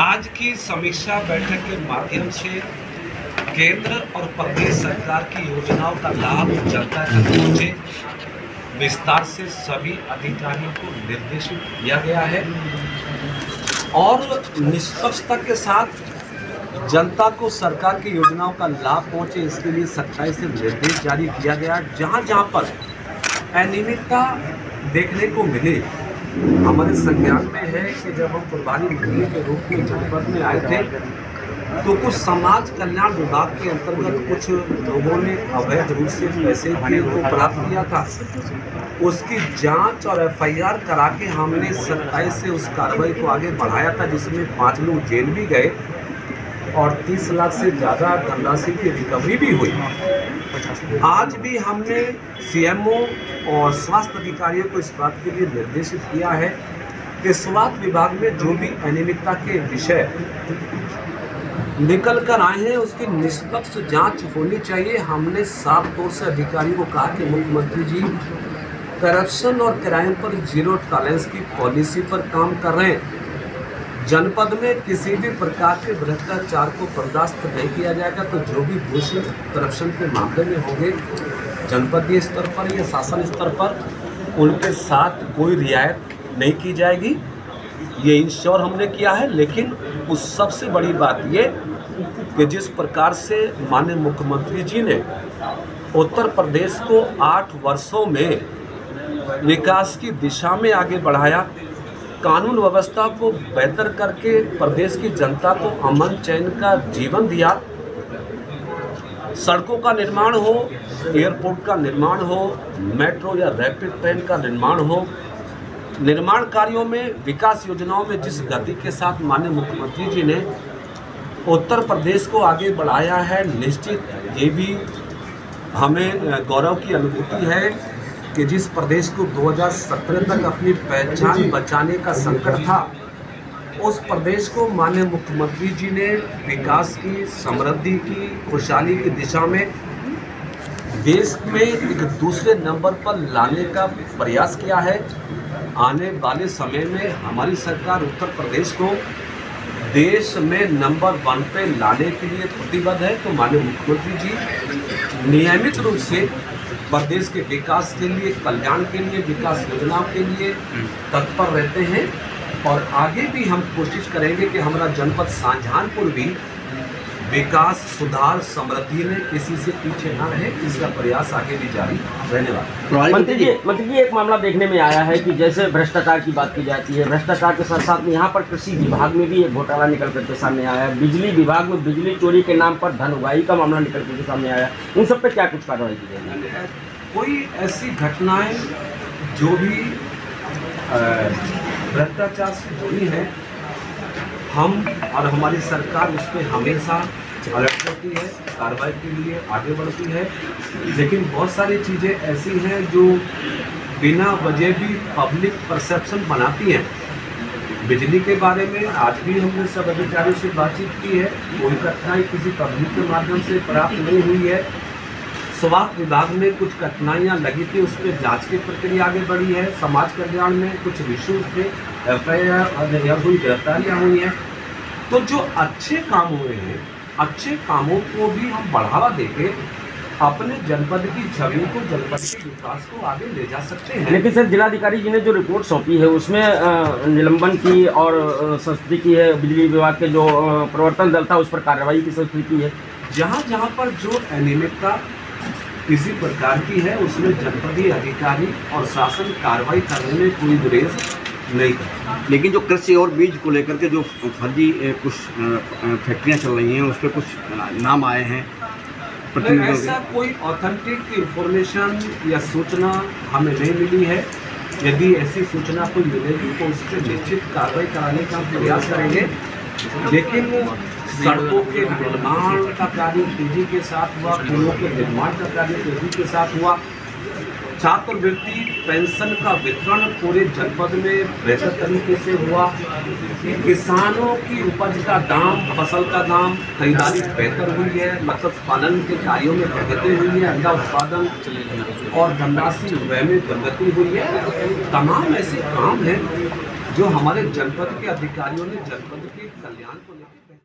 आज की समीक्षा बैठक के माध्यम से केंद्र और प्रदेश सरकार की योजनाओं का लाभ जनता तक पहुंचे, विस्तार से सभी अधिकारियों को निर्देशित किया गया है और निष्पक्षता के साथ जनता को सरकार की योजनाओं का लाभ पहुंचे, इसके लिए सख्ताई से निर्देश जारी किया गया। जहां जहां पर अनियमितता देखने को मिले, हमारे संज्ञान में है कि जब हम प्रभारी मंत्री के रूप में जनपद में आए थे तो कुछ समाज कल्याण विभाग के अंतर्गत कुछ लोगों ने अवैध रूप से पैसे को प्राप्त किया था। उसकी जांच और एफआईआर करा के हमने 27 से उस कार्रवाई को आगे बढ़ाया था, जिसमें 5 लोग जेल भी गए और 30 लाख से ज़्यादा धनराशि की रिकवरी भी हुई। आज भी हमने सीएमओ और स्वास्थ्य अधिकारियों को इस बात के लिए निर्देशित किया है कि स्वास्थ्य विभाग में जो भी अनियमितता के विषय निकल कर आए हैं उसकी निष्पक्ष जांच होनी चाहिए। हमने साफ तौर से अधिकारियों को कहा कि मुख्यमंत्री जी करप्शन और क्राइम पर जीरो टॉलरेंस की पॉलिसी पर काम कर रहे हैं। जनपद में किसी भी प्रकार के भ्रष्टाचार को बर्दाश्त नहीं किया जाएगा, तो जो भी दोषी करप्शन के मामले में होंगे जनपदीय स्तर पर या शासन स्तर पर उनके साथ कोई रियायत नहीं की जाएगी, ये इंश्योर हमने किया है। लेकिन उस सबसे बड़ी बात ये कि जिस प्रकार से माननीय मुख्यमंत्री जी ने उत्तर प्रदेश को 8 वर्षों में विकास की दिशा में आगे बढ़ाया, कानून व्यवस्था को बेहतर करके प्रदेश की जनता को अमन चैन का जीवन दिया, सड़कों का निर्माण हो, एयरपोर्ट का निर्माण हो, मेट्रो या रैपिड ट्रेन का निर्माण हो, निर्माण कार्यों में विकास योजनाओं में जिस गति के साथ माननीय मुख्यमंत्री जी ने उत्तर प्रदेश को आगे बढ़ाया है, निश्चित ये भी हमें गौरव की अनुभूति है कि जिस प्रदेश को 2017 तक अपनी पहचान बचाने का संकट था, उस प्रदेश को माननीय मुख्यमंत्री जी ने विकास की, समृद्धि की, खुशहाली की दिशा में देश में एक दूसरे नंबर पर लाने का प्रयास किया है। आने वाले समय में हमारी सरकार उत्तर प्रदेश को देश में नंबर 1 पे लाने के लिए प्रतिबद्ध है। तो माननीय मुख्यमंत्री जी नियमित रूप से प्रदेश के विकास के लिए, कल्याण के लिए, विकास योजनाओं के लिए तत्पर रहते हैं और आगे भी हम कोशिश करेंगे कि हमारा जनपद शाहजहानपुर भी विकास, सुधार, समृद्धि में किसी से पीछे ना रहे, इसका प्रयास आगे भी जारी रहने वाला है। मंत्री जी एक मामला देखने में आया है कि जैसे भ्रष्टाचार की बात की जाती है, भ्रष्टाचार के साथ साथ में यहाँ पर कृषि विभाग में भी एक घोटाला निकल करके सामने आया है। बिजली विभाग में बिजली चोरी के नाम पर धन उगाही का मामला निकल करके सामने आया है। इन सब पे क्या कुछ कार्रवाई की जाएगी? कोई ऐसी घटनाएं जो भी भ्रष्टाचार से जुड़ी हैं, हम और हमारी सरकार उस पर हमेशा अलर्ट रहती है, कार्रवाई के लिए आगे बढ़ती है। लेकिन बहुत सारी चीज़ें ऐसी हैं जो बिना वजह भी पब्लिक परसेप्शन बनाती हैं। बिजली के बारे में आज भी हमने सब अधिकारियों से बातचीत की है, कोई कठिनाई किसी पब्लिक के माध्यम से प्राप्त नहीं हुई है। स्वास्थ्य विभाग में कुछ कठिनाइयाँ लगी थी, उस पर जाँच की प्रक्रिया आगे बढ़ी है। समाज कल्याण में कुछ इश्यूज थे, एफआईआर हुई, गिरफ्तारियाँ हुई हैं। तो जो अच्छे काम हुए हैं, अच्छे कामों को भी हम बढ़ावा देके अपने जनपद की छवि को, जनपद के विकास को आगे ले जा सकते हैं। लेकिन सर, जिलाधिकारी जी ने जो रिपोर्ट सौंपी है उसमें निलंबन की और संस्तुति की है। बिजली विभाग के जो प्रवर्तन दल था उस पर कार्रवाई की संस्तुति की है। जहाँ जहाँ पर जो अनियमितता किसी प्रकार की है उसमें जनपदीय अधिकारी और शासन कार्रवाई करने में कोई गुरेज नहीं करता। लेकिन जो कृषि और बीज को लेकर के जो फर्जी कुछ फैक्ट्रियां चल रही हैं, उस पर कुछ नाम आए हैं। ऐसा कोई ऑथेंटिक इंफॉर्मेशन या सूचना हमें नहीं मिली है। यदि ऐसी सूचना कोई मिलेगी तो उस पर निश्चित कार्रवाई कराने का प्रयास करेंगे। लेकिन सड़कों के निर्माण का कार्य तेजी के साथ हुआ, पुलों के निर्माण का कार्य तेजी के साथ हुआ, छात्रवृत्ति पेंशन का वितरण पूरे जनपद में बेहतर तरीके से हुआ, किसानों की उपज का दाम, फसल का दाम, खरीदारी बेहतर हुई है, मत्स्य पालन के कार्यों में प्रगति हुई है, अंडा उत्पादन और धनराशि व्यय में प्रगति हुई है। तमाम ऐसे काम हैं जो हमारे जनपद के अधिकारियों ने जनपद के कल्याण को लेकर